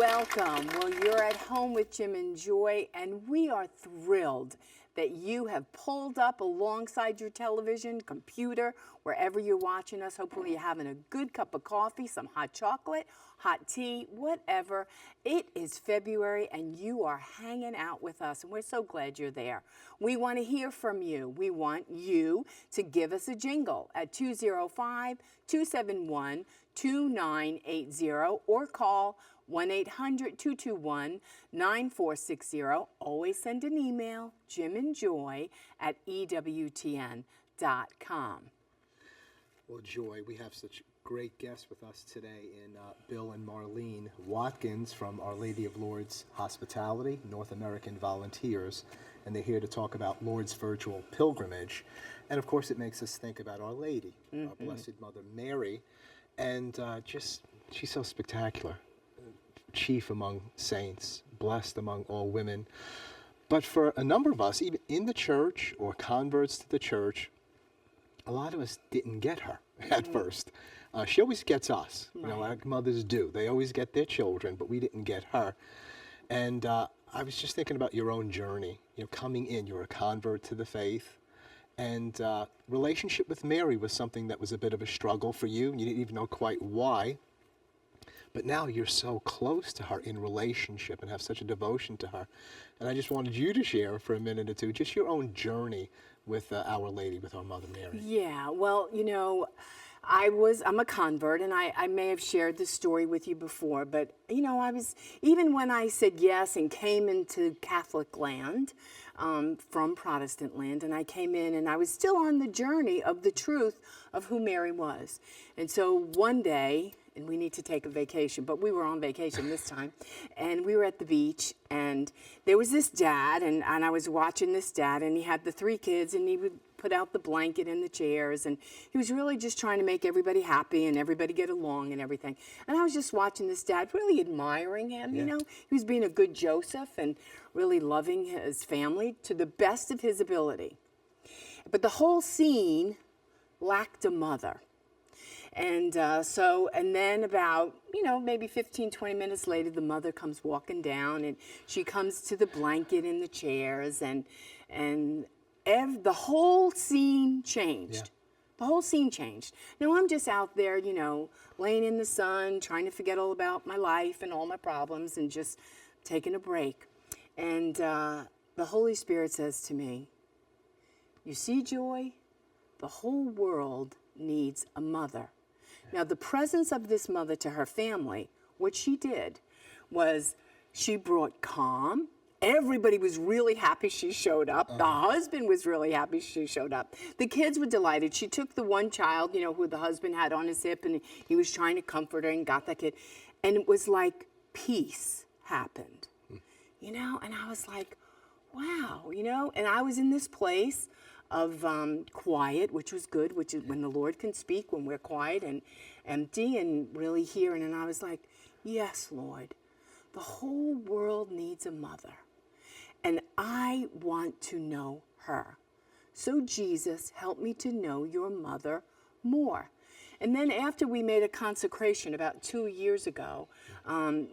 welcome. Well, you're at home with Jim and Joy, and we are thrilled that you have pulled up alongside your television, computer, wherever you're watching us. Hopefully you're having a good cup of coffee, some hot chocolate, hot tea, whatever. It is February, and you are hanging out with us, and we're so glad you're there. We want to hear from you. We want you to give us a jingle at 205-271-2980 or call 1-800-221-9460. Always send an email, jimandjoy@ewtn.com. Well, Joy, we have such great guests with us today in Bill and Marlene Watkins from Our Lady of Lourdes Hospitality, North American Volunteers, and they're here to talk about Lourdes virtual pilgrimage. And of course, it makes us think about Our Lady, our Blessed Mother Mary, and she's so spectacular. Chief among saints, blessed among all women. But for a number of us, even in the church or converts to the church, a lot of us didn't get her at first. She always gets us, you know, like mothers do. They always get their children, but we didn't get her. And I was just thinking about your own journey, you know, coming in. You're a convert to the faith. And relationship with Mary was something that was a bit of a struggle for you. You didn't even know quite why. But now you're so close to her in relationship and have such a devotion to her. And I just wanted you to share for a minute or two just your own journey with Our Lady, with our Mother Mary. Yeah, well, you know, I'm a convert, and I may have shared this story with you before, but, you know, even when I said yes and came into Catholic land, from Protestant land, and I came in and I was still on the journey of the truth of who Mary was. And so one day, and we need to take a vacation, but we were on vacation this time, and we were at the beach, and there was this dad, and I was watching this dad, and he had the 3 kids, and he would put out the blanket and the chairs, and he was really just trying to make everybody happy and everybody get along and everything. And I was just watching this dad, really admiring him, you know. He was being a good Joseph and really loving his family to the best of his ability. But the whole scene lacked a mother. And and then about, you know, maybe 15, 20 minutes later, the mother comes walking down, and she comes to the blanket and the chairs, and the whole scene changed. Yeah. The whole scene changed. Now, I'm just out there, you know, laying in the sun, trying to forget all about my life and all my problems and just taking a break. And the Holy Spirit says to me, "You see, Joy, the whole world needs a mother." Now, the presence of this mother to her family, what she did was she brought calm. Everybody was really happy she showed up. The husband was really happy she showed up. The kids were delighted. She took the one child, you know, who the husband had on his hip, and he was trying to comfort her and got that kid. And it was like peace happened, you know? And I was like, wow, you know? And I was in this place of quiet, which was good, which is when the Lord can speak, when we're quiet and empty and really hearing. And I was like, yes, Lord, the whole world needs a mother, and I want to know her. So Jesus, help me to know your mother more. And then after we made a consecration about 2 years ago,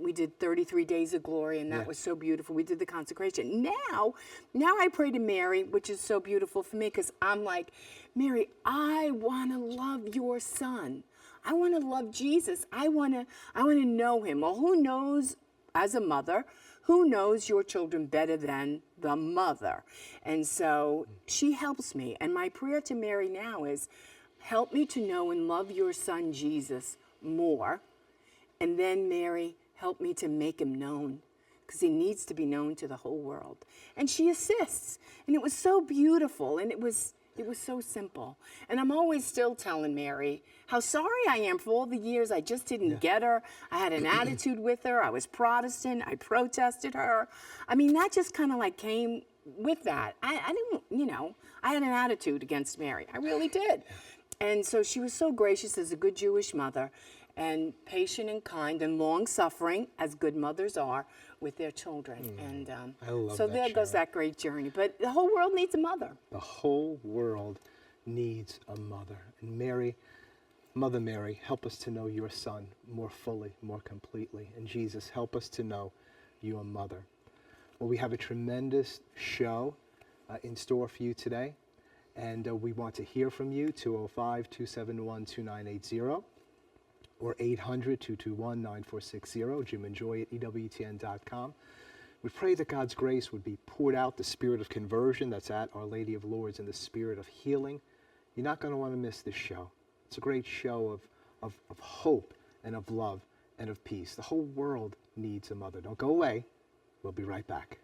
we did 33 Days of Glory, and that was so beautiful. We did the consecration. Now I pray to Mary, which is so beautiful for me, because I'm like, Mary, I want to love your son. I want to love Jesus. I want to know him. Well, who knows, as a mother, who knows your children better than the mother? And so she helps me. And my prayer to Mary now is, help me to know and love your son, Jesus, more. And then, Mary, help me to make him known, because he needs to be known to the whole world. And she assists. And it was so beautiful, and it was so simple. And I'm always still telling Mary how sorry I am for all the years I just didn't get her. I had an attitude with her. I was Protestant. I protested her. I mean, that just kind of like came with that. I didn't, you know, I had an attitude against Mary. I really did. And so she was so gracious as a good Jewish mother, and patient and kind and long-suffering, as good mothers are, with their children. And I love so that, there goes that great journey. But the whole world needs a mother. The whole world needs a mother. And Mary, Mother Mary, help us to know your Son more fully, more completely. And Jesus, help us to know your Mother. Well, we have a tremendous show in store for you today, and we want to hear from you, 205-271-2980 or 800-221-9460, jimandjoy@ewtn.com. We pray that God's grace would be poured out, the spirit of conversion that's at Our Lady of Lourdes, and the spirit of healing. You're not going to want to miss this show. It's a great show of hope and of love and of peace. The whole world needs a mother. Don't go away. We'll be right back.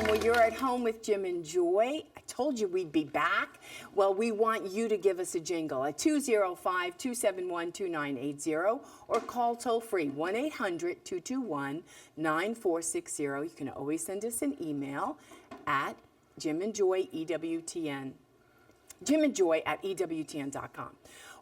Well, you're at home with Jim and Joy. I told you we'd be back. Well, we want you to give us a jingle at 205-271-2980 or call toll-free 1-800-221-9460. You can always send us an email at jimandjoy@ewtn. jimandjoy@ewtn.com.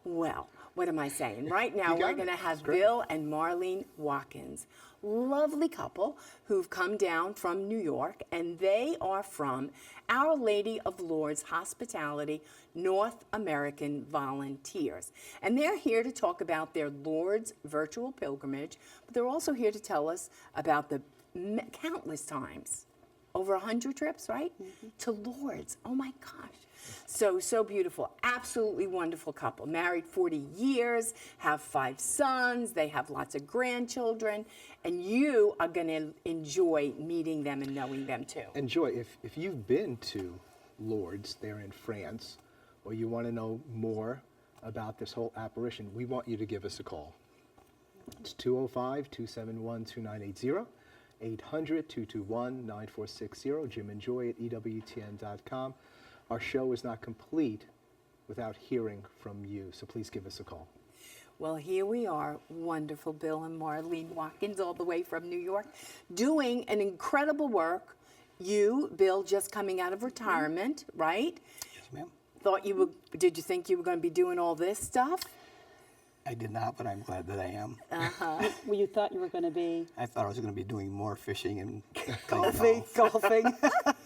Well, what am I saying? Right now, we're going to have Bill and Marlene Watkins, lovely couple who've come down from New York, and they are from Our Lady of Lourdes Hospitality North American Volunteers. And they're here to talk about their Lourdes virtual pilgrimage, but they're also here to tell us about the countless times, over 100 trips, right? To Lourdes. Oh my gosh. So beautiful. Absolutely wonderful couple. Married 40 years, have 5 sons, they have lots of grandchildren, and you are going to enjoy meeting them and knowing them too. And Joy, if you've been to Lourdes there in France, or you want to know more about this whole apparition, we want you to give us a call. It's 205-271-2980, 800-221-9460, jimandjoy@ewtn.com. Our show is not complete without hearing from you, so please give us a call. Well, here we are, wonderful Bill and Marlene Watkins, all the way from New York, doing an incredible work. You, Bill, just coming out of retirement, right? Yes, ma'am. Did you think you were going to be doing all this stuff? I did not, but I'm glad that I am. Well, you thought you were going to be I thought I was going to be doing more fishing and golfing.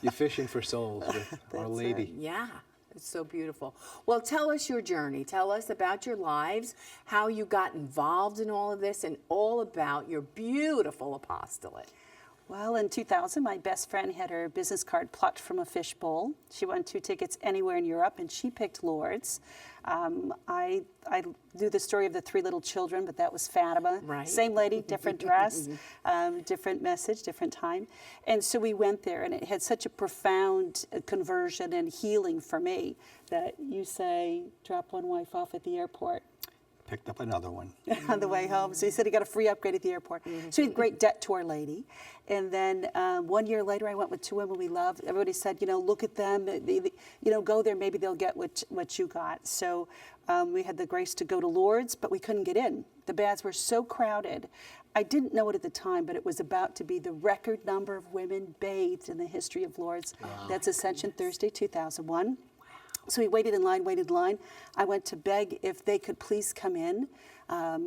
You're fishing for souls with Our Lady. Yeah, it's so beautiful. Well, tell us your journey. Tell us about your lives, how you got involved in all of this, and all about your beautiful apostolate. Well, in 2000, my best friend had her business card plucked from a fishbowl. She won 2 tickets anywhere in Europe, and she picked Lourdes. I do the story of the 3 little children, but that was Fatima. Right. Same lady, different dress, different message, different time. And so we went there, and it had such a profound conversion and healing for me that you say, drop one wife off at the airport. picked up another one. On the way home. So he said he got a free upgrade at the airport. So he had great debt to Our Lady. And then 1 year later, I went with 2 women we loved. Everybody said, look at them. Go there. Maybe they'll get what you got. So we had the grace to go to Lourdes, but we couldn't get in. The baths were so crowded. I didn't know it at the time, but it was about to be the record number of women bathed in the history of Lourdes. Wow. That's Ascension Thursday, 2001. So we waited in line. I went to beg if they could please come in.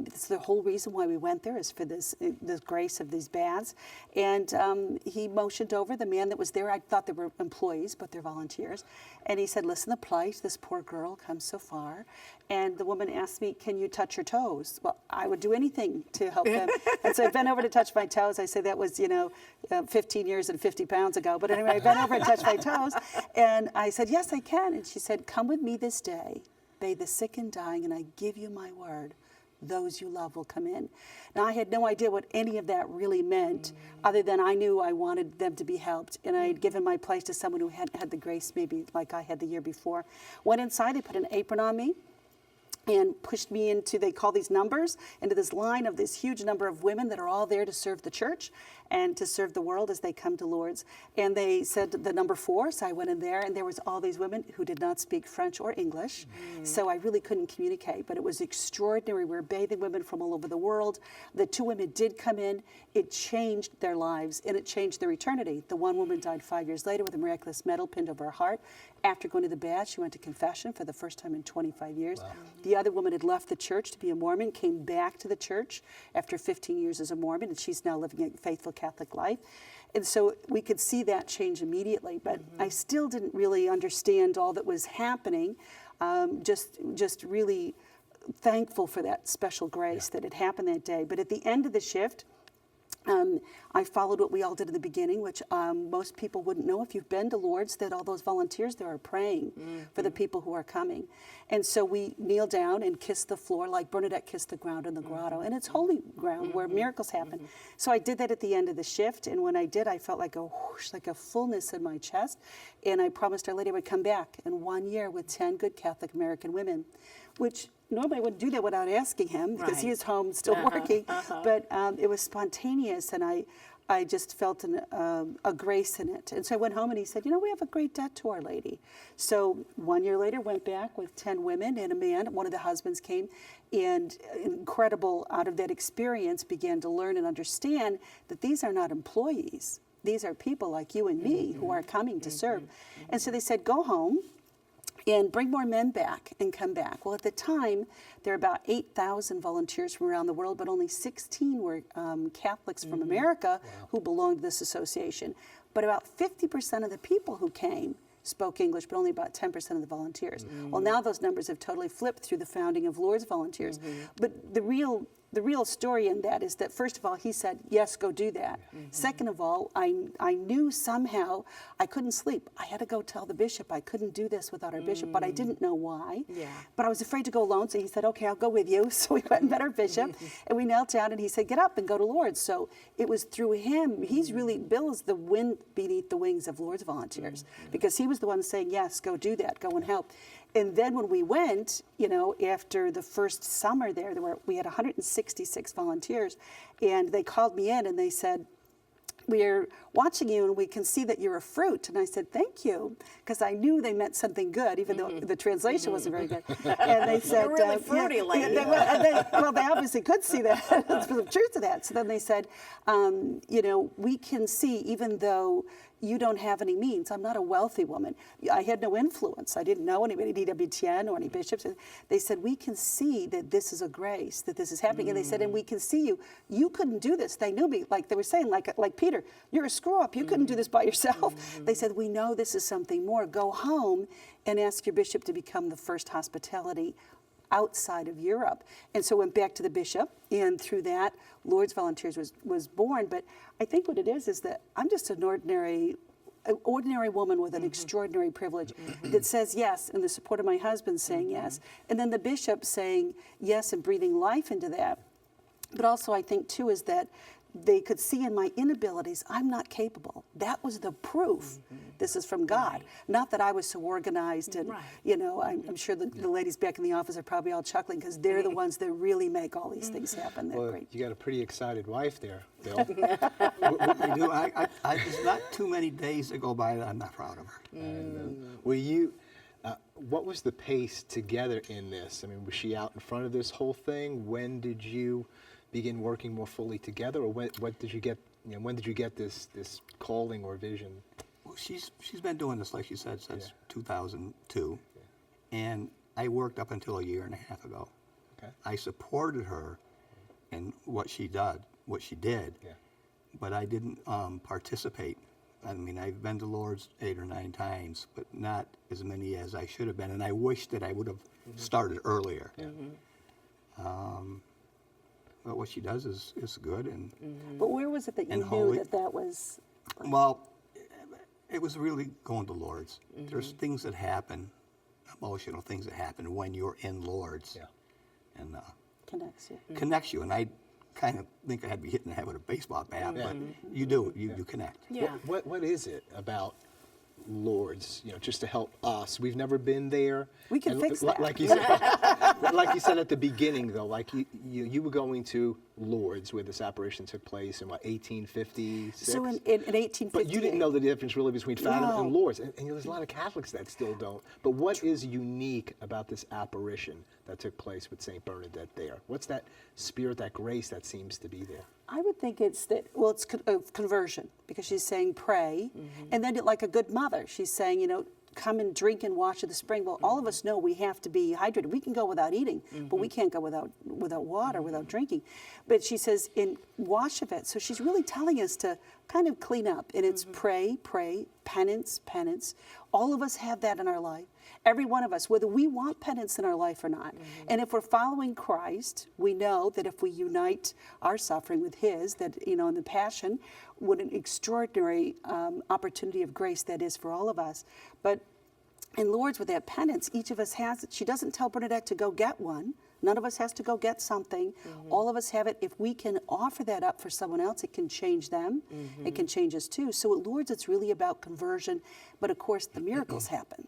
It's the whole reason why we went there is for this grace of these baths. And he motioned over the man that was there. I thought they were employees, but they're volunteers. And he said, listen, the plight, this poor girl comes so far. And the woman asked me, can you touch her toes? Well, I would do anything to help them. And so I bent over to touch my toes. I say that was, 15 years and 50 pounds ago. But anyway, I bent over and touched my toes. And I said, yes, I can. And she said, come with me this day, bathe the sick and dying, and I give you my word, those you love will come in. Now, I had no idea what any of that really meant, other than I knew I wanted them to be helped. And I had given my place to someone who had the grace maybe like I had the year before. Went inside, they put an apron on me. and pushed me into, they call these numbers, into this line of this huge number of women that are all there to serve the church and to serve the world as they come to Lourdes. And they said the number 4, so I went in there, and there was all these women who did not speak French or English, so I really couldn't communicate, but it was extraordinary. We were bathing women from all over the world. The 2 women did come in. It changed their lives, and it changed their eternity. The one woman died 5 years later with a miraculous medal pinned over her heart. After going to the bath, she went to confession for the first time in 25 years. Wow. The other woman had left the church to be a Mormon, came back to the church after 15 years as a Mormon, and she's now living a faithful Catholic life. And so we could see that change immediately, but I still didn't really understand all that was happening. Just really thankful for that special grace that had happened that day. But at the end of the shift, I followed what we all did in the beginning, which most people wouldn't know if you've been to Lourdes, that all those volunteers there are praying for the people who are coming. And so we kneel down and kiss the floor like Bernadette kissed the ground in the grotto. And it's holy ground where miracles happen. So I did that at the end of the shift. And when I did, I felt like a whoosh, like a fullness in my chest. And I promised Our Lady I would come back in 1 year with 10 good Catholic American women, which normally I wouldn't do that without asking him because he is home still working. But it was spontaneous, and I just felt a grace in it. And so I went home, and he said, you know, we have a great debt to Our Lady. So 1 year later, went back with 10 women and a man. One of the husbands came, and incredible, out of that experience, began to learn and understand that these are not employees. These are people like you and me who are coming to serve. And so they said, go home and bring more men back and come back. Well, at the time, there were about 8,000 volunteers from around the world, but only 16 were Catholics from America who belonged to this association. But about 50% of the people who came spoke English, but only about 10% of the volunteers. Well, now those numbers have totally flipped through the founding of Lourdes volunteers. But the real story in that is that, first of all, he said, yes, go do that. Second of all, I knew somehow I couldn't sleep. I had to go tell the bishop I couldn't do this without our bishop, but I didn't know why. But I was afraid to go alone, so he said, okay, I'll go with you. So we went and met our bishop, and we knelt down, and he said, get up and go to Lourdes. So it was through him. Bill is the wind beneath the wings of Lourdes volunteers, because he was the one saying, yes, go do that, go and help. And then when we went, you know, after the first summer there, we had 166 volunteers, and they called me in and they said, we're watching you and we can see that you're a fruit. And I said, thank you, because I knew they meant something good, even though the translation wasn't very good. And they said, you're really fruity, lady. Well, they obviously could see that. There's some truth to that. So then they said, you know, we can see, even though you don't have any means. I'm not a wealthy woman. I had no influence. I didn't know anybody, DWTN or any bishops. They said, we can see that this is a grace, that this is happening. And they said, and we can see you. You couldn't do this. They knew me. Like they were saying, like Peter, you're a screw up. You couldn't do this by yourself. They said, we know this is something more. Go home and ask your bishop to become the first hospitality outside of Europe. And so went back to the bishop, and through that, Lourdes Volunteers was born. But I think what it is that I'm just an ordinary woman with an extraordinary privilege that says yes, and the support of my husband saying yes, and then the bishop saying yes and breathing life into that. But also I think too is that they could see in my inabilities, I'm not capable. That was the proof. This is from God. Not that I was so organized and, you know, I'm sure the ladies back in the office are probably all chuckling because they're the ones that really make all these things happen. They're great. You got a pretty excited wife there, Bill. I do. There's not too many days that go by that I'm not proud of her. Were what was the pace together in this? I mean, was she out in front of this whole thing? When did you begin working more fully together, or when did you get this calling or vision? Well, she's been doing this, like you said, since 2002, and I worked up until a year and a half ago. Okay. I supported her in what she did, but I didn't participate. I mean, I've been to Lourdes 8 or 9 times, but not as many as I should have been, and I wish that I would have started earlier. But what she does is good and But where was it that you knew that was? Well, it was really going to Lourdes. There's things that happen, emotional things that happen when you're in Lourdes, and connects you. And I kind of think I had to be hitting the head with a baseball bat, but you do. You connect. Yeah. What is it about Lourdes, just to help us. We've never been there. We can fix that. Like you said, like you said at the beginning, though, like you were going to Lourdes where this apparition took place in what, 1856? So in 1858. But you didn't know the difference really between Fatima No. and Lourdes, and there's a lot of Catholics that still don't. But what is unique about this apparition that took place with Saint Bernadette there? What's that spirit, that grace that seems to be there? I would think it's that, well, it's conversion, because she's saying pray, and then like a good mother, she's saying, come and drink and wash at the spring. Well, all of us know we have to be hydrated. We can go without eating, but we can't go without water, without drinking. But she says, in wash of it. So she's really telling us to kind of clean up, and it's pray, penance. All of us have that in our life. Every one of us, whether we want penance in our life or not. And if we're following Christ, we know that if we unite our suffering with his, that, in the Passion, what an extraordinary opportunity of grace that is for all of us. But in Lourdes, with that penance, each of us has it. She doesn't tell Bernadette to go get one. None of us has to go get something. All of us have it. If we can offer that up for someone else, it can change them. It can change us too. So at Lourdes, it's really about conversion. But of course, the miracles happen.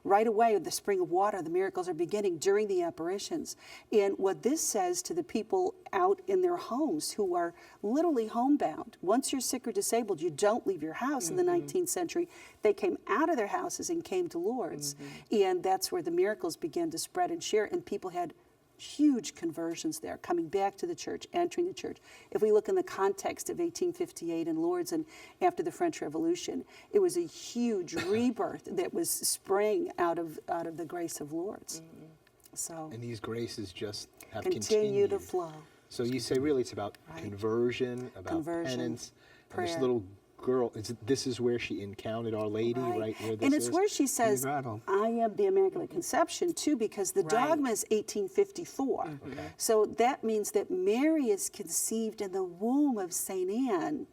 Right away, with the spring of water, the miracles are beginning during the apparitions. And what this says to the people out in their homes who are literally homebound, once you're sick or disabled, you don't leave your house. In the 19th century, they came out of their houses and came to Lourdes. And that's where the miracles began to spread and share. And people had huge conversions there, coming back to the church, entering the church. If we look in the context of 1858 in Lourdes and after the French Revolution, it was a huge rebirth that was sprang out of the grace of Lourdes. So, And these graces just have continue to flow. So you say really it's about conversion, about penance. prayer. And this little girl, this is where she encountered Our Lady, right? Where this And it's is? where she says, I am the Immaculate Conception, too, because the dogma is 1854. So that means that Mary is conceived in the womb of St. Anne,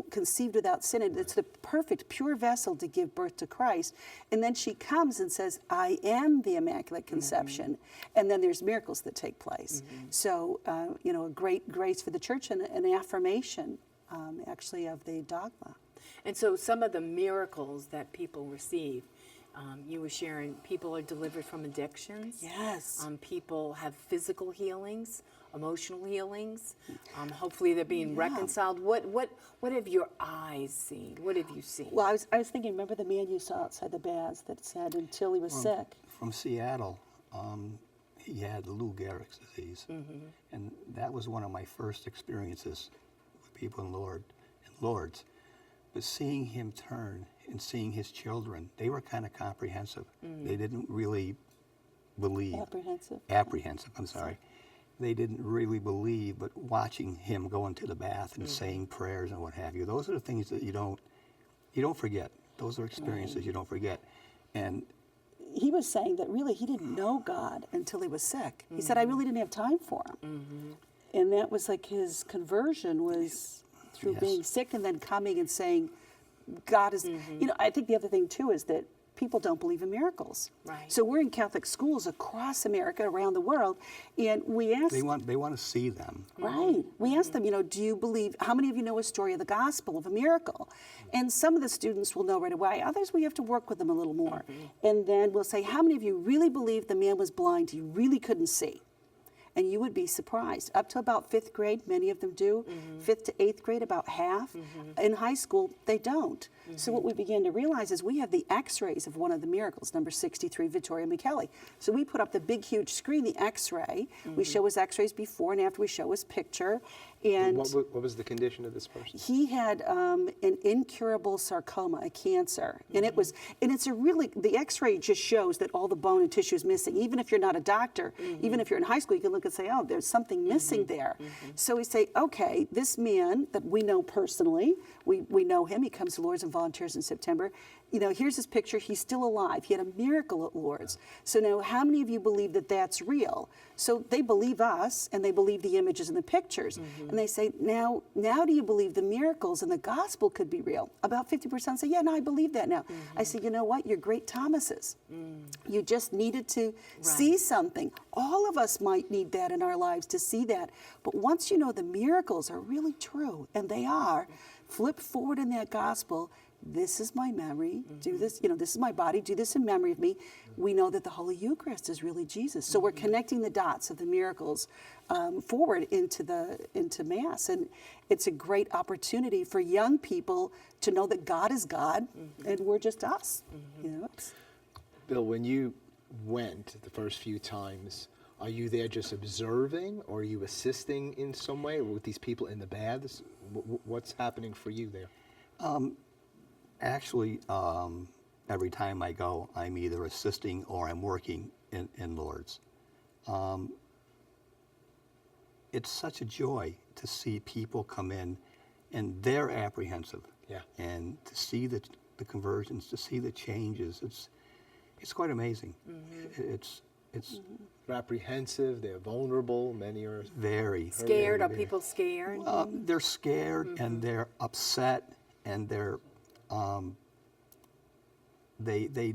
conceived without sin. And it's the perfect, pure vessel to give birth to Christ. And then she comes and says, I am the Immaculate Conception. And then there's miracles that take place. So, a great grace for the church and an affirmation actually of the dogma. And so some of the miracles that people receive, you were sharing, people are delivered from addictions. Yes. People have physical healings, emotional healings. Hopefully they're being reconciled. What have your eyes seen? What have you seen? Well, I was thinking, remember the man you saw outside the baths that said until he was sick? From Seattle, he had Lou Gehrig's disease. And that was one of my first experiences with people in Lourdes. But seeing him turn and seeing his children, they were kind of comprehensive. They didn't really believe. Apprehensive, I'm sorry. They didn't really believe, but watching him go into the bath and saying prayers and what have you, those are the things that you don't forget. Those are experiences you don't forget. And he was saying that really he didn't know God until he was sick. He said, I really didn't have time for him. And that was like his conversion was through being sick and then coming and saying, God is, I think the other thing too is that people don't believe in miracles. So we're in Catholic schools across America, around the world, and we ask... They want to see them. We ask them, do you believe, how many of you know a story of the gospel, of a miracle? And some of the students will know right away. Others, we have to work with them a little more. And then we'll say, how many of you really believe the man was blind, he really couldn't see? And you would be surprised. Up to about 5th grade, many of them do. 5th to 8th grade, about half. In high school, they don't. So what we began to realize is we have the x-rays of one of the miracles, number 63, Vittoria Micheli. So we put up the big, huge screen, the x-ray. We show his x-rays before and after, we show his picture. And what was the condition of this person? He had an incurable sarcoma, a cancer. And it's a really, the x-ray just shows that all the bone and tissue is missing. Even if you're not a doctor, even if you're in high school, you can look and say, oh, there's something missing there. So we say, okay, this man that we know personally, we know him, he comes to Lourdes and volunteers in September. Here's his picture, he's still alive. He had a miracle at Lourdes. So now, how many of you believe that that's real? So they believe us, and they believe the images and the pictures. And they say, now do you believe the miracles and the gospel could be real? About 50% say, yeah, no, I believe that now. I say, you know what, you're great Thomases. You just needed to see something. All of us might need that in our lives, to see that. But once you know the miracles are really true, and they are, flip forward in that gospel. This is my memory. Do this, this is my body. Do this in memory of me. We know that the Holy Eucharist is really Jesus. So we're connecting the dots of the miracles forward into Mass. And it's a great opportunity for young people to know that God is God and we're just us. Bill, when you went the first few times, are you there just observing, or are you assisting in some way with these people in the baths? What's happening for you there? Actually, every time I go, I'm either assisting or I'm working in Lourdes. It's such a joy to see people come in and they're apprehensive. Yeah. And to see the conversions, to see the changes, it's quite amazing. It's They're apprehensive, they're vulnerable, many are very Scared? Are people scared? They're scared and they're upset and they're they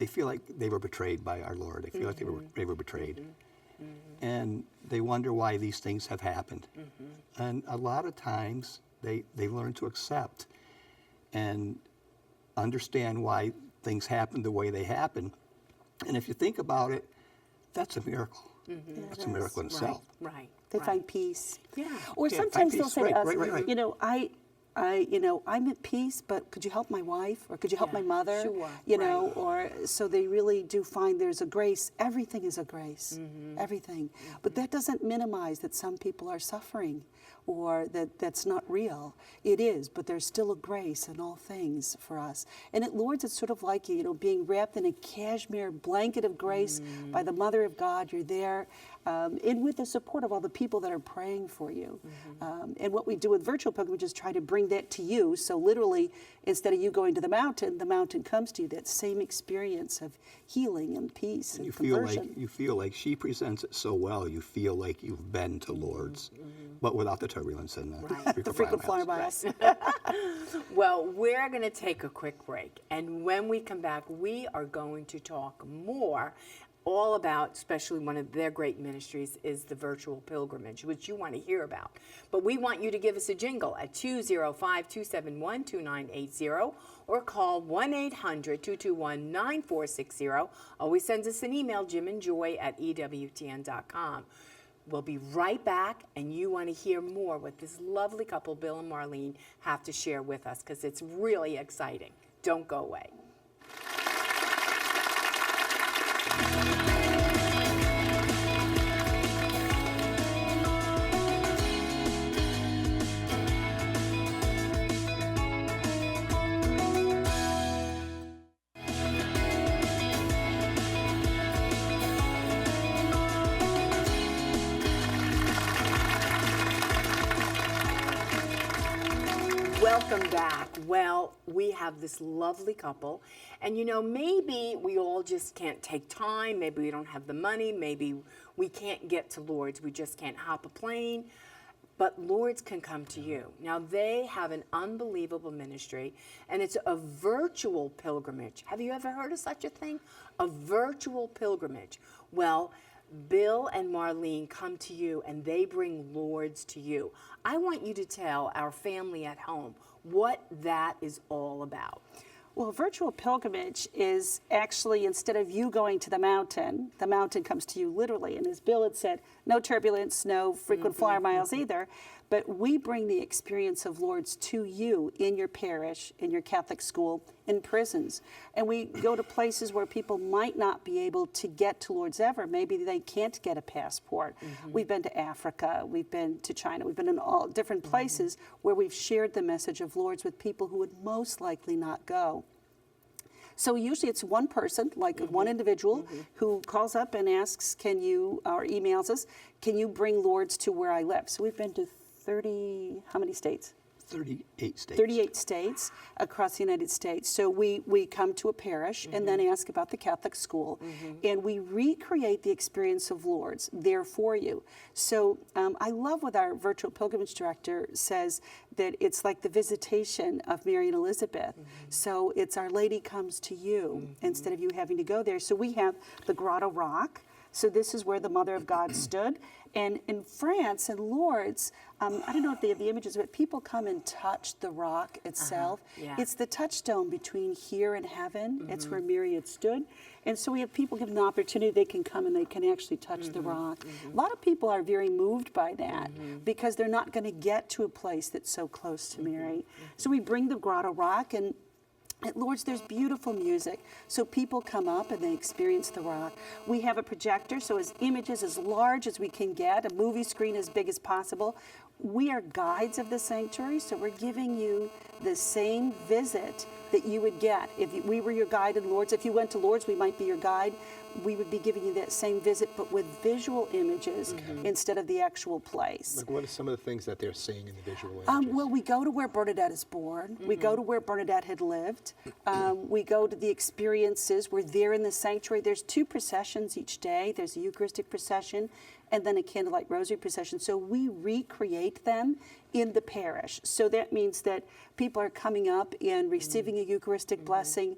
feel like they were betrayed by our Lord. They feel like they were betrayed, and they wonder why these things have happened. And a lot of times they learn to accept and understand why things happen the way they happen. And if you think about it, that's a miracle. That's a miracle in itself. Right. They find peace. Yeah. Or Yeah, sometimes find they'll peace. say to us, Right. I'm at peace, but could you help my wife, or could you help Yeah, my mother? sure, Or so they really do find there's a grace. Everything is a grace, everything. But that doesn't minimize that some people are suffering, or that's not real. It is, but there's still a grace in all things for us. And at Lourdes, it's sort of like being wrapped in a cashmere blanket of grace by the Mother of God. You're there, and with the support of all the people that are praying for you. And what we do with virtual pilgrimage is try to bring that to you. So literally, instead of you going to the mountain comes to you. That same experience of healing and peace and conversion. You feel like she presents it so well. You feel like you've been to Lourdes, but without the turbulence and The frequent flyer miles. Well, we're going to take a quick break. And when we come back, we are going to talk more all about, especially one of their great ministries is the virtual pilgrimage, which you want to hear about. But we want you to give us a jingle at 205-271-2980 or call 1-800-221-9460. Always send us an email, jimandjoy@ewtn.com. We'll be right back, and you want to hear more what this lovely couple, Bill and Marlene, have to share with us, because it's really exciting. Don't go away. Welcome back. Well, we have this lovely couple, and maybe we all just can't take time, maybe we don't have the money, maybe we can't get to Lourdes, we just can't hop a plane, but Lourdes can come to you. Now, they have an unbelievable ministry, and it's a virtual pilgrimage. Have you ever heard of such a thing? A virtual pilgrimage. Well, Bill and Marlene come to you and they bring Lourdes to you. I want you to tell our family at home what that is all about. Well, virtual pilgrimage is actually, instead of you going to the mountain comes to you literally. And as Bill had said, no turbulence, no frequent flyer miles either. But we bring the experience of Lourdes to you in your parish, in your Catholic school, in prisons. And we go to places where people might not be able to get to Lourdes ever. Maybe they can't get a passport. We've been to Africa, we've been to China, we've been in all different places where we've shared the message of Lourdes with people who would most likely not go. So usually it's one person, like one individual, who calls up and asks, or emails us, can you bring Lourdes to where I live? So we've been to 30, how many states? 38 states. 38 states across the United States. So we come to a parish and then ask about the Catholic school, and we recreate the experience of Lourdes there for you. So I love what our virtual pilgrimage director says, that it's like the visitation of Mary and Elizabeth. So it's Our Lady comes to you instead of you having to go there. So we have the Grotto Rock, So this is where the Mother of God stood. And in France, in Lourdes, I don't know if they have the images, but people come and touch the rock itself. Yeah. It's the touchstone between here and heaven. It's where Mary had stood. And so we have people given the opportunity, they can come and they can actually touch the rock. A lot of people are very moved by that because they're not going to get to a place that's so close to Mary. So we bring the grotto rock, and at Lourdes, there's beautiful music. So people come up and they experience the rock. We have a projector, so as images as large as we can get, a movie screen as big as possible. We are guides of the sanctuary, so we're giving you the same visit that you would get if we were your guide in Lourdes. If you went to Lourdes, we might be your guide. We would be giving you that same visit, but with visual images instead of the actual place. Like, what are some of the things that they're seeing in the visual images? Well, we go to where Bernadette is born. We go to where Bernadette had lived. We go to the experiences. We're there in the sanctuary. There's 2 processions each day. There's a Eucharistic procession and then a candlelight rosary procession. So we recreate them in the parish. So that means that people are coming up and receiving a Eucharistic blessing.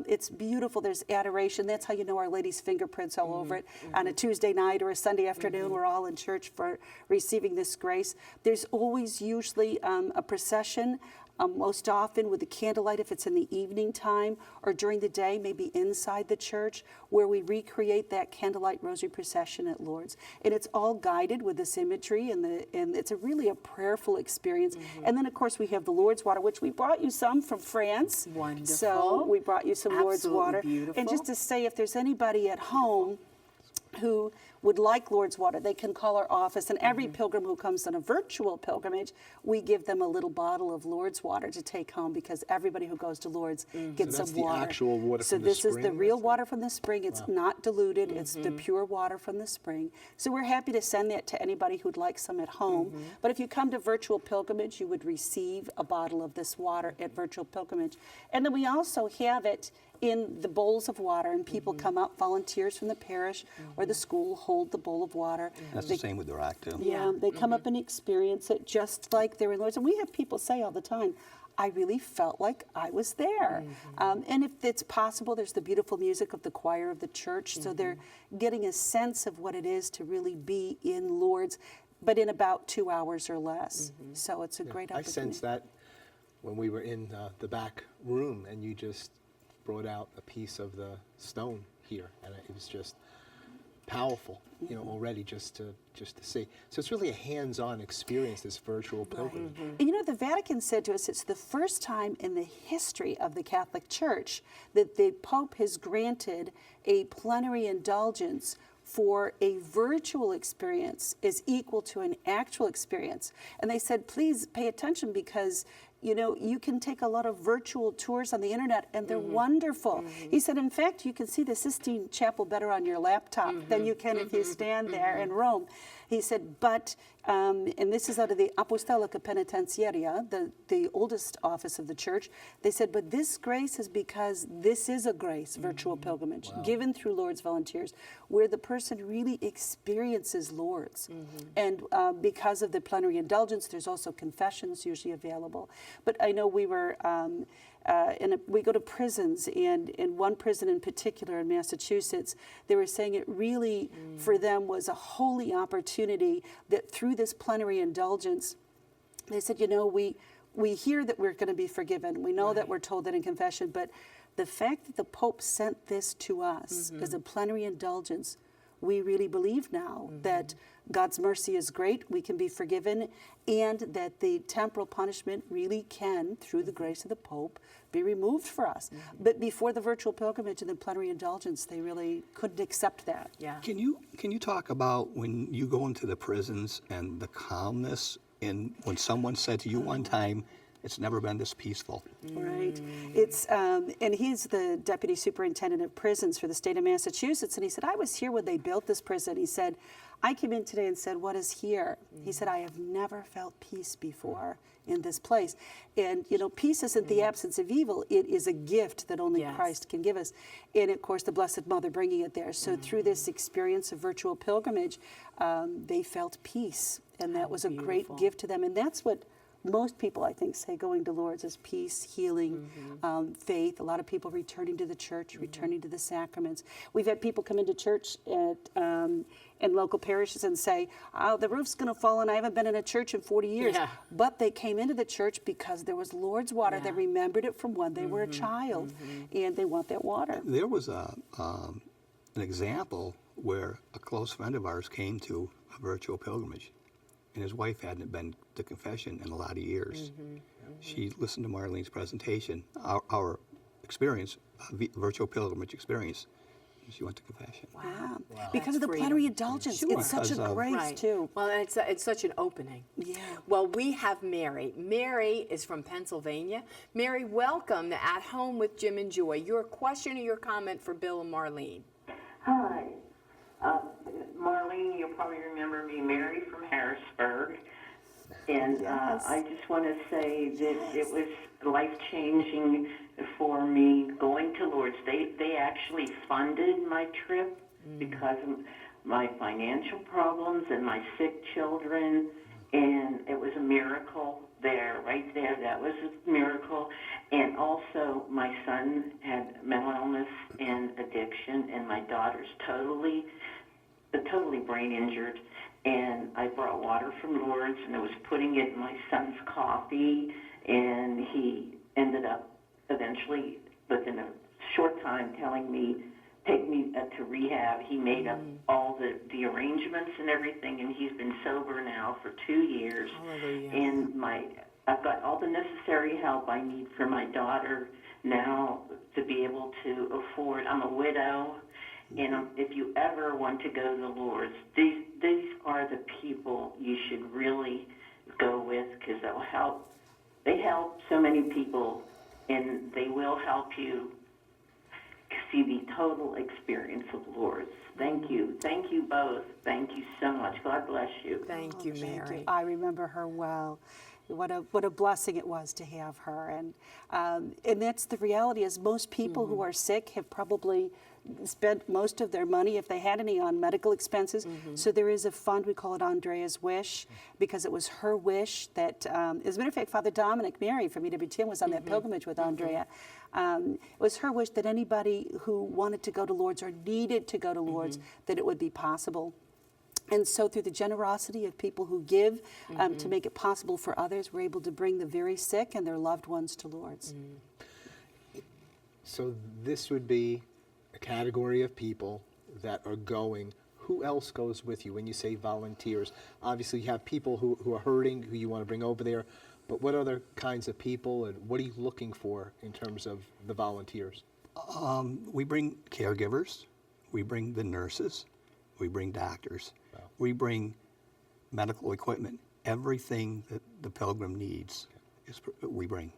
It's beautiful. There's adoration. That's how you know Our Lady's fingerprints all over it. On a Tuesday night or a Sunday afternoon, we're all in church for receiving this grace. There's always usually a procession, most often with the candlelight if it's in the evening time, or during the day, maybe inside the church, where we recreate that candlelight rosary procession at Lourdes. And it's all guided with this imagery, and it's really a prayerful experience. And then, of course, we have the Lourdes water, which we brought you some from France. Wonderful. So we brought you some Lourdes Absolutely water. beautiful. And just to say, if there's anybody at home who would like Lourdes water, they can call our office, and every pilgrim who comes on a virtual pilgrimage, we give them a little bottle of Lourdes water to take home, because everybody who goes to Lourdes gets So that's some water. the actual water So from the this is the spring? real water from the spring. It's not diluted. It's the pure water from the spring. So we're happy to send that to anybody who'd like some at home. But if you come to virtual pilgrimage, you would receive a bottle of this water at virtual pilgrimage. And then we also have it in the bowls of water, and people come up, volunteers from the parish or the school hold the bowl of water. That's the same with the rock, too. Yeah, they come up and experience it just like they're in Lourdes. And we have people say all the time, I really felt like I was there. And if it's possible, there's the beautiful music of the choir of the church, so they're getting a sense of what it is to really be in Lourdes, but in about 2 hours or less. So it's a great I opportunity. sensed that when we were in the back room, and you just brought out a piece of the stone here, and it was just powerful, already just to see. So it's really a hands-on experience, this virtual pilgrimage. And the Vatican said to us, it's the first time in the history of the Catholic Church that the Pope has granted a plenary indulgence for a virtual experience is equal to an actual experience. And they said, please pay attention, because you can take a lot of virtual tours on the internet, and they're wonderful. He said, in fact, you can see the Sistine Chapel better on your laptop than you can if you stand there in Rome. He said, but, and this is out of the Apostolica Penitentiaria, the oldest office of the church, they said, but this grace is because this is a grace, virtual pilgrimage, given through Lourdes volunteers, where the person really experiences Lourdes. And because of the plenary indulgence, there's also confessions usually available. But I know we were, we go to prisons, and in one prison in particular in Massachusetts, they were saying it really, for them, was a holy opportunity that through this plenary indulgence, they said, we hear that we're going to be forgiven. We know that we're told that in confession, but the fact that the Pope sent this to us as a plenary indulgence, we really believe now that God's mercy is great, we can be forgiven, and that the temporal punishment really can, through the grace of the Pope, be removed for us. But before the virtual pilgrimage and the plenary indulgence, they really couldn't accept that. Yeah. Can you talk about when you go into the prisons and the calmness, and when someone said to you one time, it's never been this peaceful? Right. It's and he's the deputy superintendent of prisons for the state of Massachusetts, and he said, I was here when they built this prison. He said, I came in today and said, what is here? He said, I have never felt peace before in this place. And, peace isn't the absence of evil. It is a gift that only Christ can give us. And, of course, the Blessed Mother bringing it there. So through this experience of virtual pilgrimage, they felt peace. And that was a great gift to them. And that's what most people, I think, say going to Lourdes is peace, healing, faith. A lot of people returning to the church, returning to the sacraments. We've had people come into church in local parishes and say, oh, the roof's going to fall and I haven't been in a church in 40 years. Yeah. But they came into the church because there was Lourdes water. Yeah. They remembered it from when they were a child, and they want that water. There was an example where a close friend of ours came to a virtual pilgrimage, and his wife hadn't been to confession in a lot of years. She listened to Marlene's presentation, our experience, virtual pilgrimage experience, and she went to confession. Wow. Because of the freedom. plenary indulgence. Sure. It's such a Because of- grace, Right. too. Well, and it's such an opening. Yeah. Well, we have Mary. Mary is from Pennsylvania. Mary, welcome to At Home with Jim and Joy. Your question or your comment for Bill and Marlene? Hi. Marlene, you'll probably remember me, Mary from Harrisburg. And I just want to say that it was life-changing for me going to Lourdes. They actually funded my trip because of my financial problems and my sick children, and it was a miracle there, right there. That was a miracle. And also, my son had mental illness and addiction, and my daughter's totally brain injured. And I brought water from Lourdes, and I was putting it in my son's coffee, and he ended up eventually, within a short time, telling me, take me to rehab. He made up all the arrangements and everything, and he's been sober now for 2 years. Hallelujah. And I've got all the necessary help I need for my daughter now to be able to afford. I'm a widow, and if you ever want to go to Lourdes, these are the people you should really go with, because they'll help. They help so many people, and they will help you see the total experience of Lourdes. Thank you. Thank you both. Thank you so much. God bless you. Thank you, Mary. I remember her well. What a blessing it was to have her, and that's the reality. Is most people who are sick have probably spent most of their money, if they had any, on medical expenses. So there is a fund, we call it Andrea's Wish, because it was her wish that, as a matter of fact, Father Dominic Mary from EWTN was on that pilgrimage with Andrea. It was her wish that anybody who wanted to go to Lourdes or needed to go to Lourdes, that it would be possible. And so through the generosity of people who give to make it possible for others, we're able to bring the very sick and their loved ones to Lourdes. So this would be a category of people that are going. Who else goes with you when you say volunteers? Obviously, you have people who are hurting, who you want to bring over there, but what other kinds of people, and what are you looking for in terms of the volunteers? We bring caregivers, we bring the nurses, we bring doctors, we bring medical equipment. Everything that the pilgrim needs, we bring.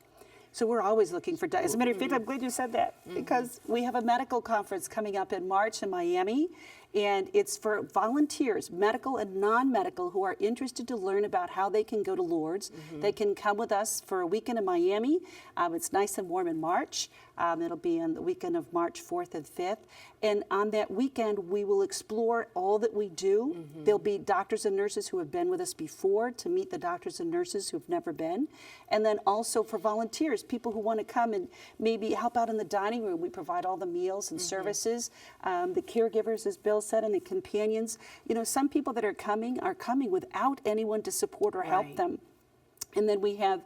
So we're always looking for, as a matter of fact, I'm glad you said that, because we have a medical conference coming up in March in Miami, and it's for volunteers, medical and non-medical, who are interested to learn about how they can go to Lourdes. They can come with us for a weekend in Miami. It's nice and warm in March. It'll be on the weekend of March 4th and 5th. And on that weekend, we will explore all that we do. There'll be doctors and nurses who have been with us before to meet the doctors and nurses who've never been. And then also for volunteers, people who want to come and maybe help out in the dining room. We provide all the meals and services. The caregivers, as Bill said, and the companions. You know, some people that are coming without anyone to support or help them. And then we have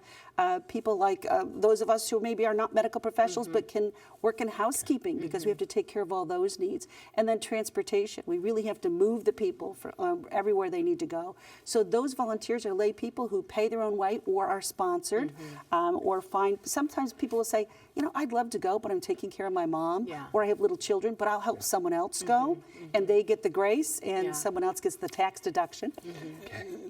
people like those of us who maybe are not medical professionals but can work in housekeeping because we have to take care of all those needs. And then transportation. We really have to move the people for, everywhere they need to go. So those volunteers are lay people who pay their own way or are sponsored or find, sometimes people will say, you know, I'd love to go, but I'm taking care of my mom or I have little children, but I'll help someone else go. And they get the grace and someone else gets the tax deduction.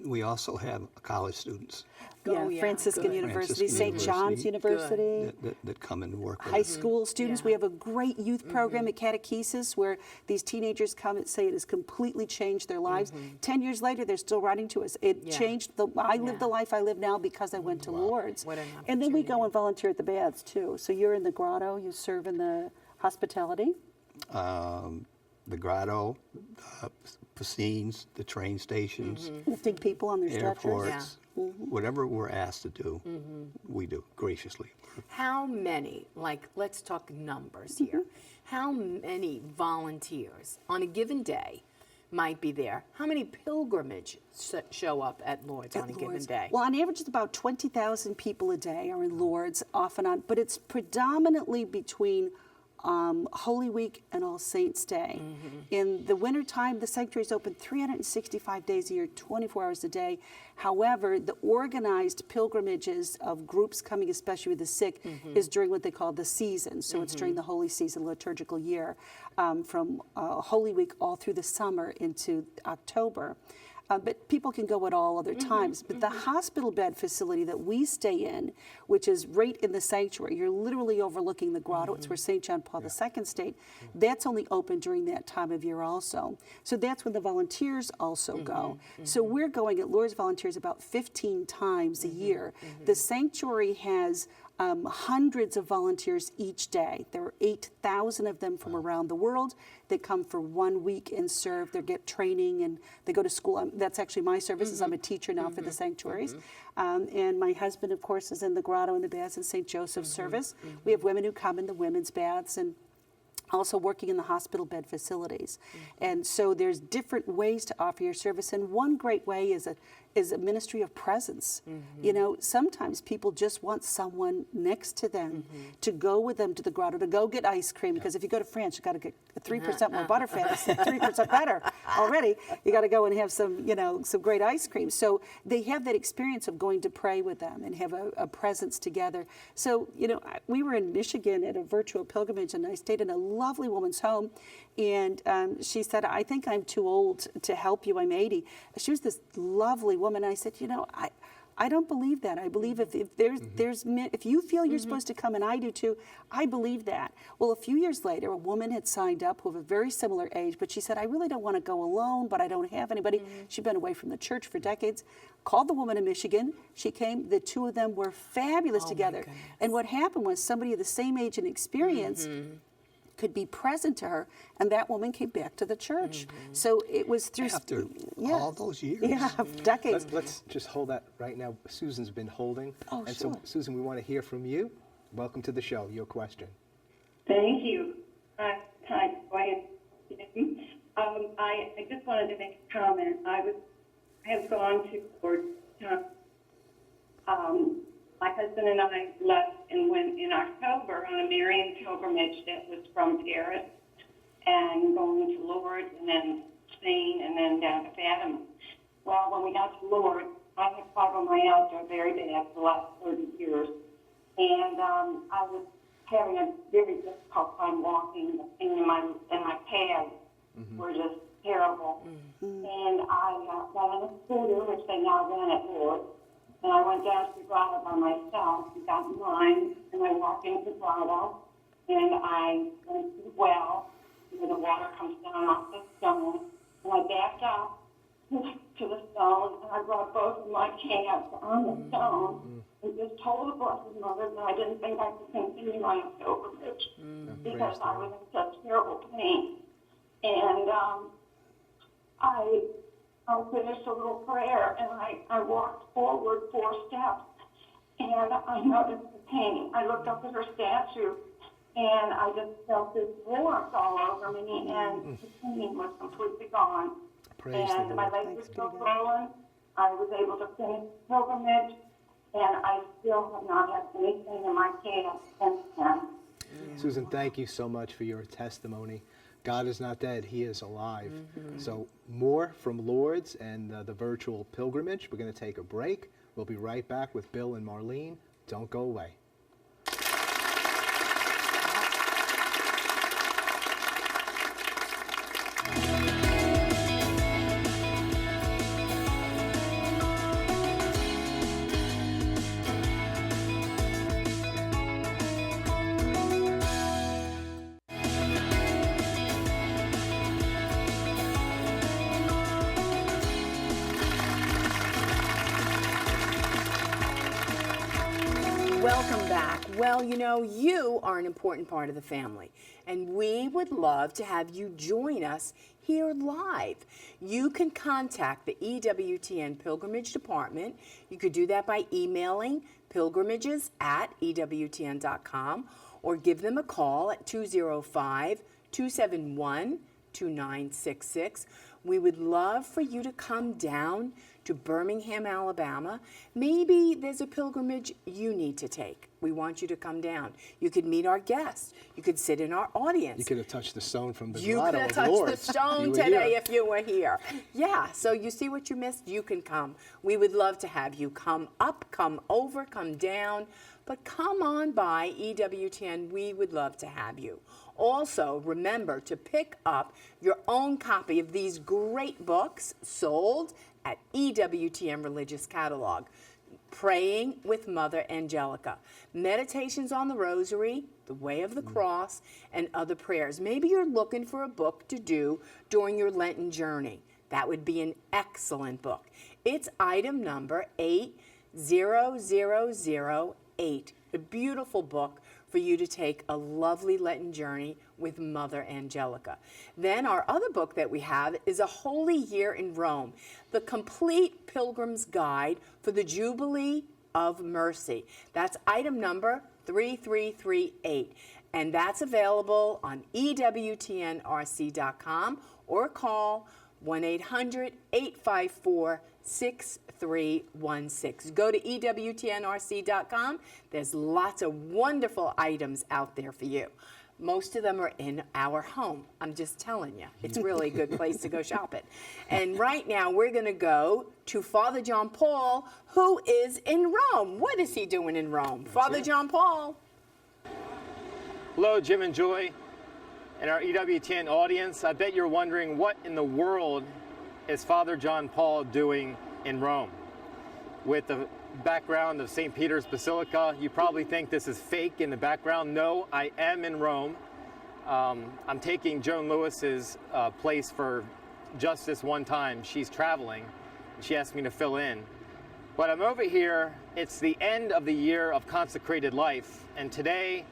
We also have college students Franciscan University, St. John's University. that come and work with High us. school students. We have a great youth program at Catechesis where these teenagers come and say it has completely changed their lives. 10 years later, they're still writing to us. It changed, I live the life I live now because I went to Lourdes. What an And then we go and volunteer at the baths too. So you're in the grotto, you serve in the hospitality. The grotto, the piscines, the train stations, Lifting people on their stretchers. airports. whatever we're asked to do, we do graciously. How many, like, let's talk numbers here. How many volunteers on a given day might be there? How many pilgrimages show up at Lourdes on a given day? Well, on average, it's about 20,000 people a day are in Lourdes, off and on, but it's predominantly between Holy Week and All Saints Day. In the wintertime, the sanctuary is open 365 days a year, 24 hours a day. However, the organized pilgrimages of groups coming, especially with the sick, is during what they call the season. So it's during the holy season, liturgical year, from Holy Week all through the summer into October. But people can go at all other times. But the hospital bed facility that we stay in, which is right in the sanctuary, you're literally overlooking the grotto. It's where St. John Paul II stayed. That's only open during that time of year also. So that's when the volunteers also go. So we're going at Lourdes Volunteers about 15 times a year. The sanctuary has hundreds of volunteers each day. There are 8,000 of them from around the world. They come for 1 week and serve. They get training and they go to school. That's actually my service. I'm a teacher now for the sanctuaries. And my husband, of course, is in the grotto and the baths in St. Joseph's service. We have women who come in the women's baths and also working in the hospital bed facilities. And so there's different ways to offer your service. And one great way is a ministry of presence. You know, sometimes people just want someone next to them to go with them to the grotto, to go get ice cream. Because if you go to France, you got to get 3% more butterfat. It's 3% better already. You got to go and have some, you know, some great ice cream. So they have that experience of going to pray with them and have a presence together. So, you know, we were in Michigan at a virtual pilgrimage, and I stayed in a lovely woman's home, and she said, "I think I'm too old to help you. I'm 80." She was this lovely woman. I said, "You know, I don't believe that. I believe if if you feel you're supposed to come, and I do too, I believe that." Well, a few years later, a woman had signed up who of a very similar age, but she said, "I really don't want to go alone, but I don't have anybody." She'd been away from the church for decades. Called the woman in Michigan. She came. The two of them were fabulous together. And what happened was somebody of the same age and experience could be present to her, and that woman came back to the church. So it was through After all those years. Yeah, decades. Let's just hold that right now. Susan's been holding. Oh, and sure. so, Susan, we want to hear from you. Welcome to the show. Your question. Thank you. Hi, Joy. I just wanted to make a comment. I have gone to Lourdes. My husband and I left and went in October on a Marian pilgrimage that was from Paris and going to Lourdes and then Spain and then down to Fatima. Well, when we got to Lourdes, I had fibromyalgia very bad for the last 30 years. And I was having a very difficult time walking. The pain in my calves were just terrible. And I got on a scooter, which they now run at Lourdes. And I went down to the grotto by myself and got in line, and I walked into the grotto, and I went to the well, where the water comes down off the stone, and I backed up to the stone, and I brought both of my calves on the stone, and just told the Blessed Mother that I didn't think I could continue my pilgrimage, because I was in such terrible pain. And I finished a little prayer, and I walked forward 4 steps, and I noticed the pain. I looked up at her statue, and I just felt this warmth all over me, and the pain was completely gone. Praise the And my Lord. legs were still swollen. I was able to finish the pilgrimage, and I still have not had anything in my calves since then. Susan, thank you so much for your testimony. God is not dead, he is alive. So more from Lourdes and the virtual pilgrimage. We're going to take a break. We'll be right back with Bill and Marlene. Don't go away. Welcome Well, you know, you are an important part of the family, and we would love to have you join us here live. You can contact the EWTN Pilgrimage Department. You could do that by emailing pilgrimages@ewtn.com or give them a call at 205-271-2966. We would love for you to come down to Birmingham, Alabama. Maybe there's a pilgrimage you need to take. We want you to come down. You could meet our guests. You could sit in our audience. You could have touched the stone from the You grotto could have of touched the Lourdes. stone You were today here. if you were here. Yeah, so you see what you missed? You can come. We would love to have you come up, come over, come down, but come on by EWTN. We would love to have you. Also, remember to pick up your own copy of these great books sold at EWTN Religious Catalog. Praying with Mother Angelica, Meditations on the Rosary, The Way of the Cross, and other prayers. Maybe you're looking for a book to do during your Lenten journey. That would be an excellent book. It's item number 80008, a beautiful book for you to take a lovely Lenten journey with Mother Angelica. Then our other book that we have is A Holy Year in Rome, the complete Pilgrim's Guide for the Jubilee of Mercy. That's item number 3338. And that's available on EWTNRC.com or call 1-800-854-6316. Go to EWTNRC.com. There's lots of wonderful items out there for you. Most of them are in our home. I'm just telling you. It's really a good place to go shopping. And right now we're going to go to Father John Paul, who is in Rome. What is he doing in Rome? Father John Paul. Hello, Jim and Joy, and our EWTN audience. I bet you're wondering what in the world is Father John Paul doing in Rome? With the background of St. Peter's Basilica, you probably think this is fake in the background. No, I am in Rome. I'm taking Joan Lewis's place for just this one time. She's traveling. She asked me to fill in. But I'm over here. It's the end of the year of consecrated life, and today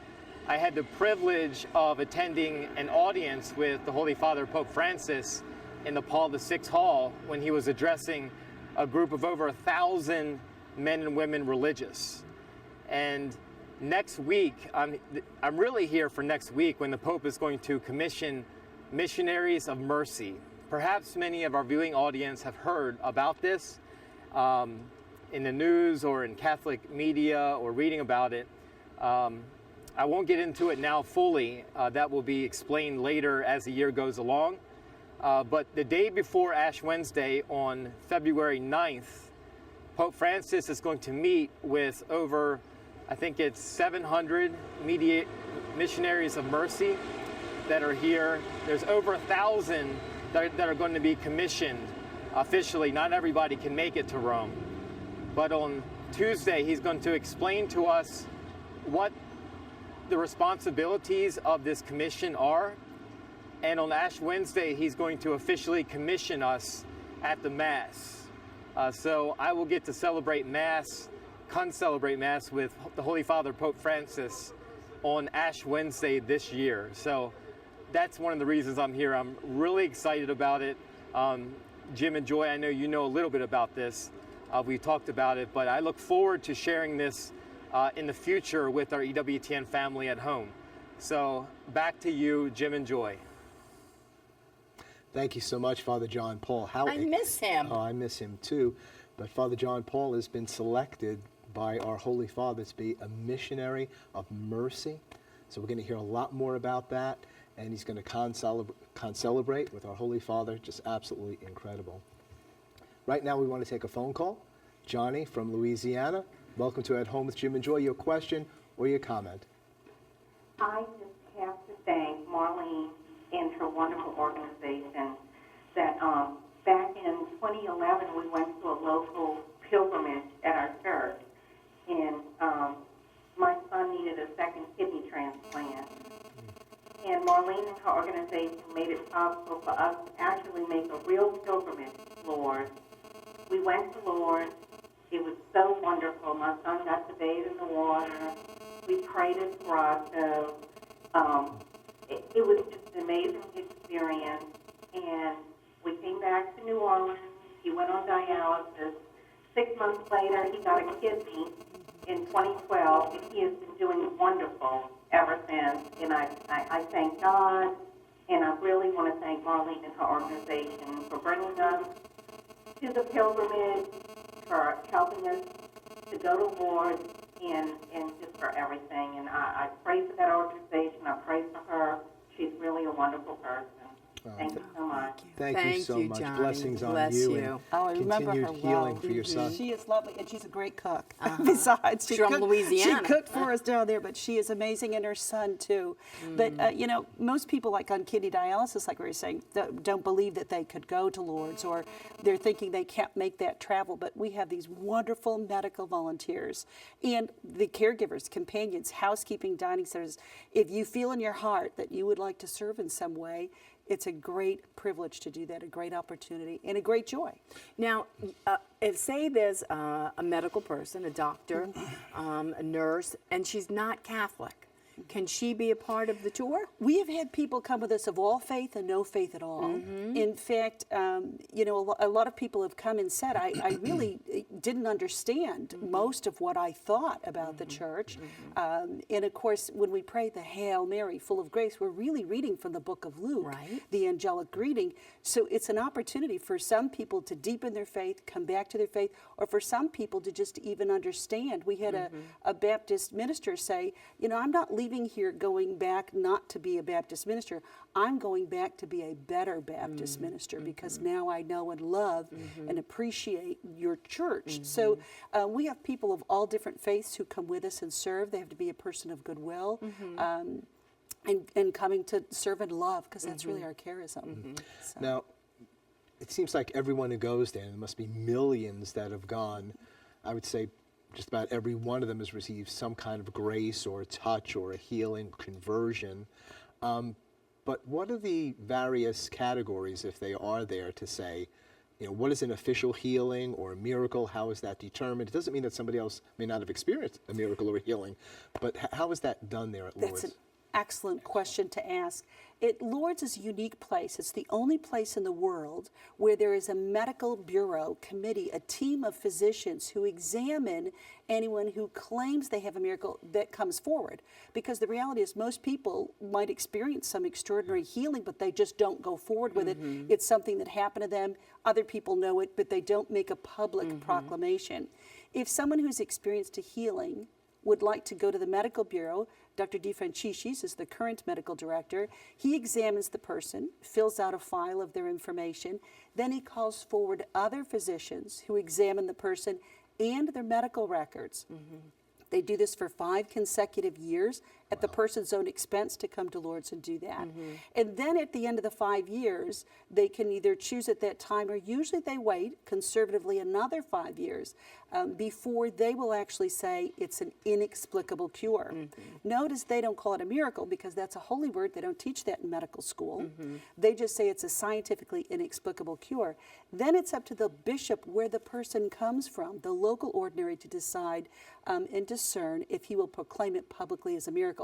I had the privilege of attending an audience with the Holy Father Pope Francis in the Paul VI Hall when he was addressing a group of over 1,000 men and women religious. And next week, I'm really here for next week when the Pope is going to commission missionaries of mercy. Perhaps many of our viewing audience have heard about this in the news or in Catholic media or reading about it. I won't get into it now fully. That will be explained later as the year goes along. But the day before Ash Wednesday on February 9th, Pope Francis is going to meet with over, I think it's 700 missionaries of mercy that are here. There's over 1,000 that are going to be commissioned officially. Not everybody can make it to Rome. But on Tuesday, he's going to explain to us what the responsibilities of this commission are. And on Ash Wednesday, he's going to officially commission us at the Mass. So I will get to celebrate Mass, con-celebrate Mass with the Holy Father Pope Francis on Ash Wednesday this year. So that's one of the reasons I'm here. I'm really excited about it. Jim and Joy, I know you know a little bit about this. We've talked about it, but I look forward to sharing this in the future with our EWTN family at home. So back to you, Jim and Joy. Thank you so much, Father John Paul. I miss him. Oh, I miss him too. But Father John Paul has been selected by our Holy Father to be a missionary of mercy. So we're going to hear a lot more about that. And he's going to con-celebrate with our Holy Father. Just absolutely incredible. Right now we want to take a phone call. Johnny from Louisiana. Welcome to At Home with Jim and Joy. Your question or your comment? I just have to thank Marlene and her wonderful organization that back in 2011 we went to a local pilgrimage at our church, and my son needed a second kidney transplant. And Marlene and her organization made it possible for us to actually make a real pilgrimage to Lourdes. We went to Lourdes. It was so wonderful. My son got to bathe in the water. We prayed at Grotto. It was just an amazing experience. And we came back to New Orleans. He went on dialysis. 6 months later, he got a kidney in 2012, and he has been doing wonderful ever since. And I thank God, and I really want to thank Marlene and her organization for bringing us to the pilgrimage, for helping us to go to Lourdes, and just for everything. And I pray for that organization. I pray for her. She's really a wonderful person. Thank you so much. Thank you so much. Johnny. Blessings on Bless you. you. And Oh, I remember continued her well. healing for your son. She is lovely, and she's a great cook. Besides, She's from Louisiana. She cooked for us down there, but she is amazing, and her son too. But you know, most people like on kidney dialysis, like we were saying, don't believe that they could go to Lourdes, or they're thinking they can't make that travel. But we have these wonderful medical volunteers and the caregivers, companions, housekeeping, dining centers. If you feel in your heart that you would like to serve in some way, it's a great privilege to do that, a great opportunity, and a great joy. Now, if say there's a medical person, a doctor, a nurse, and she's not Catholic, can she be a part of the tour? We have had people come with us of all faith and no faith at all. In fact, you know, a lot of people have come and said, I really didn't understand most of what I thought about the church. And of course, when we pray the Hail Mary, full of grace, we're really reading from the book of Luke, Right. the angelic greeting. So it's an opportunity for some people to deepen their faith, come back to their faith, or for some people to just even understand. We had a Baptist minister say, you know, I'm not leaving here going back not to be a Baptist minister. I'm going back to be a better Baptist minister because now I know and love and appreciate your church. So we have people of all different faiths who come with us and serve. They have to be a person of goodwill. And coming to serve and love, because that's really our charism. So. Now, it seems like everyone who goes there, and there must be millions that have gone, I would say just about every one of them has received some kind of grace or a touch or a healing, conversion. But what are the various categories, if they are there, to say, you know, what is an official healing or a miracle? How is that determined? It doesn't mean that somebody else may not have experienced a miracle or a healing, but how is that done there at Lourdes? That's an excellent question to ask. Lourdes is a unique place. It's the only place in the world where there is a medical bureau committee, a team of physicians who examine anyone who claims they have a miracle that comes forward. Because the reality is most people might experience some extraordinary healing, but they just don't go forward with it. It's something that happened to them. Other people know it, but they don't make a public proclamation. If someone who's experienced a healing would like to go to the medical bureau, Dr. DeFranciscis is the current medical director. He examines the person, fills out a file of their information, then he calls forward other physicians who examine the person and their medical records. They do this for 5 consecutive years at the person's own expense to come to Lourdes and do that. And then at the end of the 5 years, they can either choose at that time, or usually they wait conservatively another 5 years before they will actually say it's an inexplicable cure. Notice they don't call it a miracle because that's a holy word. They don't teach that in medical school. They just say it's a scientifically inexplicable cure. Then it's up to the bishop where the person comes from, the local ordinary, to decide and discern if he will proclaim it publicly as a miracle.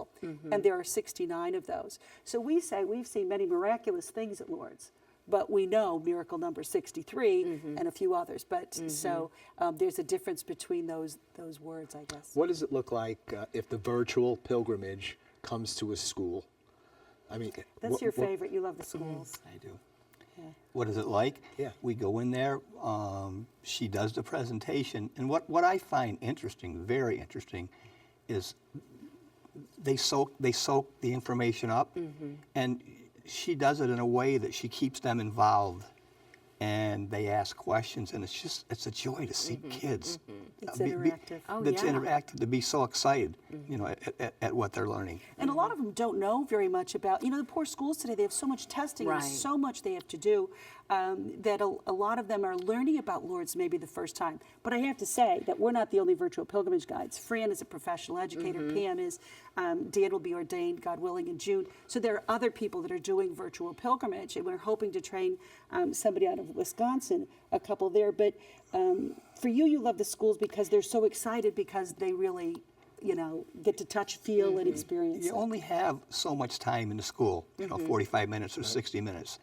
And there are 69 of those. So we say we've seen many miraculous things at Lourdes, but we know miracle number 63 and a few others. But so there's a difference between those words, I guess. What does it look like if the virtual pilgrimage comes to a school? I mean, That's your favorite. You love the schools. I do. What is it like? Yeah. We go in there, she does the presentation, and what I find interesting, very interesting, is they soak the information up, and she does it in a way that she keeps them involved, and they ask questions, and it's a joy to see kids. It's interactive. That's interactive, to be so excited, you know, at what they're learning. And a lot of them don't know very much about, you know, the poor schools today, they have so much testing and so much they have to do that a lot of them are learning about Lourdes maybe the first time. But I have to say that we're not the only virtual pilgrimage guides. Fran is a professional educator, Pam is, Dan will be ordained, God willing, in June. So there are other people that are doing virtual pilgrimage, and we're hoping to train somebody out of Wisconsin, a couple there. But for you love the schools because they're so excited because they really get to touch, feel, and experience You it. only have so much time in the school, 45 minutes or 60 minutes.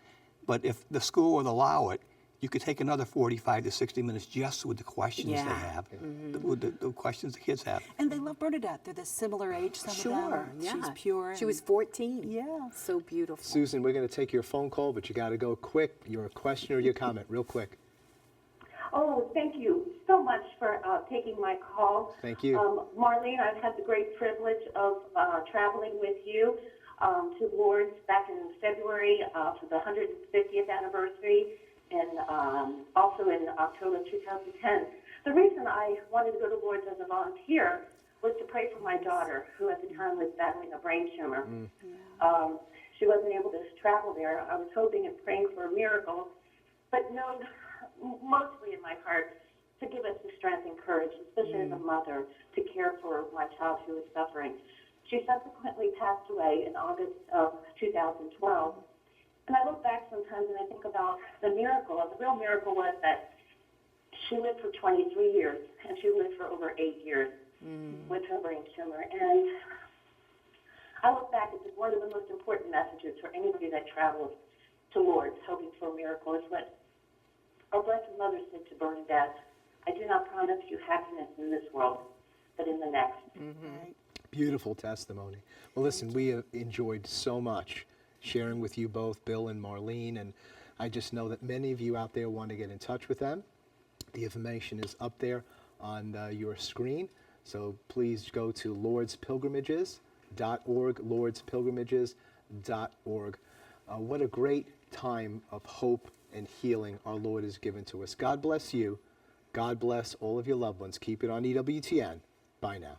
But if the school would allow it, you could take another 45 to 60 minutes just with the questions they Yeah. have, with the questions the kids have. And they love Bernadette. They're the similar age, some of Sure, them. yeah. She's pure. She was and- 14. Yeah. So beautiful. Susan, we're going to take your phone call, but you got to go quick. Your question or your comment, real quick. Oh, thank you so much for taking my call. Thank you. Marlene, I've had the great privilege of traveling with you to Lourdes back in February for the 150th anniversary, and also in October 2010. The reason I wanted to go to Lourdes as a volunteer was to pray for my daughter, who at the time was battling a brain tumor. She wasn't able to travel there. I was hoping and praying for a miracle, but know mostly in my heart to give us the strength and courage, especially as a mother, to care for my child who was suffering. She subsequently passed away in August of 2012. And I look back sometimes and I think about the miracle. And the real miracle was that she lived for 23 years, and she lived for over 8 years with her brain tumor. And I look back at one of the most important messages for anybody that travels to Lourdes hoping for a miracle is what our Blessed Mother said to Bernadette: I do not promise you happiness in this world, but in the next. Beautiful testimony. Well, listen, we have enjoyed so much sharing with you both, Bill and Marlene, and I just know that many of you out there want to get in touch with them. The information is up there on your screen, so please go to LourdesPilgrimages.org, LourdesPilgrimages.org. What a great time of hope and healing our Lord has given to us. God bless you. God bless all of your loved ones. Keep it on EWTN. Bye now.